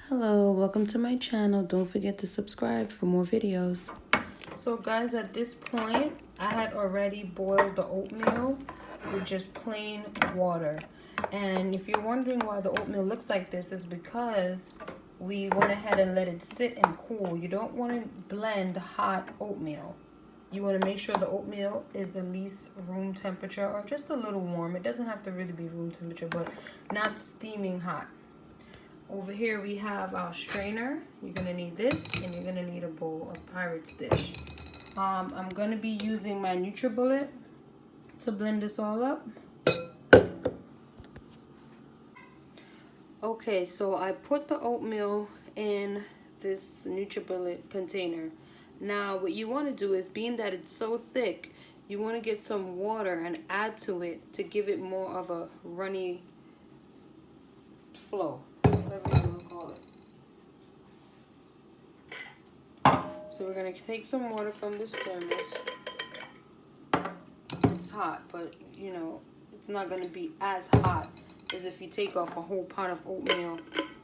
Hello, welcome to my channel. Don't forget to subscribe for more videos. So guys, at this point, I had already boiled the oatmeal with just plain water. And if you're wondering why the oatmeal looks like this, is because we went ahead and let it sit and cool. You don't want to blend hot oatmeal. You want to make sure the oatmeal is at least room temperature or just a little warm. It doesn't have to really be room temperature, but not steaming hot. Over here we have our strainer. You're gonna need this, and you're gonna need a bowl of Pirate's dish. I'm gonna be using my NutriBullet to blend this all up. Okay, so I put the oatmeal in this NutriBullet container. Now what you want to do is, being that it's so thick, you want to get some water and add to it to give it more of a runny flow, whatever you want to call it. So we're going to take some water from this thermos. It's hot, but you know, it's not going to be as hot as if you take off a whole pot of oatmeal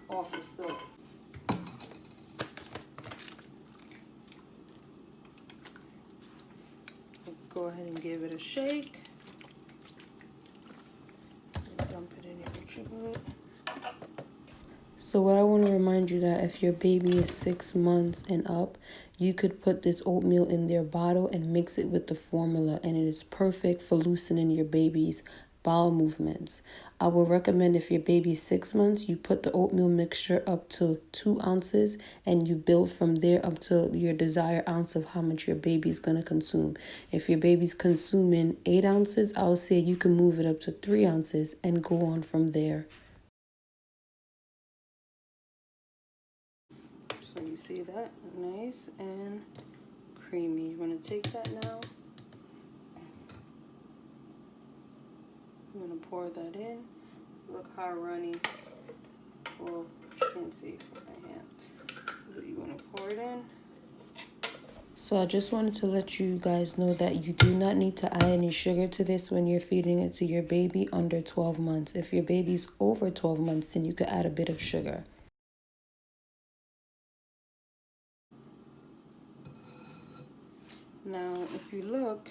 off the stove. Go ahead and give it a shake. Dump it in your NutriBullet. So what I want to remind you, that if your baby is 6 months and up, you could put this oatmeal in their bottle and mix it with the formula, and it is perfect for loosening your baby's bowel movements. I will recommend, if your baby is 6 months, you put the oatmeal mixture up to 2 ounces and you build from there up to your desired ounce of how much your baby's going to consume. If your baby's consuming 8 ounces, I would say you can move it up to 3 ounces and go on from there. So you see that? Nice and creamy. You want to take that now. I'm going to pour that in. Look how runny. Well, you can't see it with my hand. But you want to pour it in. So I just wanted to let you guys know that you do not need to add any sugar to this when you're feeding it to your baby under 12 months. If your baby's over 12 months, then you could add a bit of sugar. Now, if you look,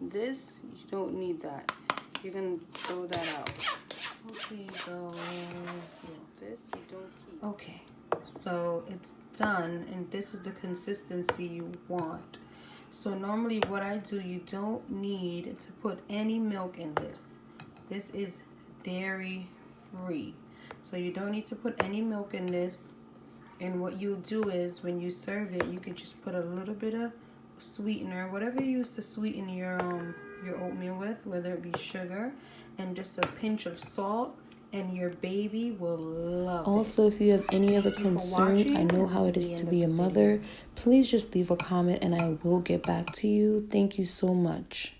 this, you don't need that. You're going to throw that out. Okay, so this you don't keep. Okay, so it's done, and this is the consistency you want. So normally what I do, you don't need to put any milk in this. This is dairy free. So you don't need to put any milk in this. And what you'll do is, when you serve it, you can just put a little bit of sweetener, whatever you use to sweeten your oatmeal with, whether it be sugar, and just a pinch of salt, and your baby will love it. Also, if you have any other concern, I know how it is to be a mother. Please just leave a comment and I will get back to you. Thank you so much.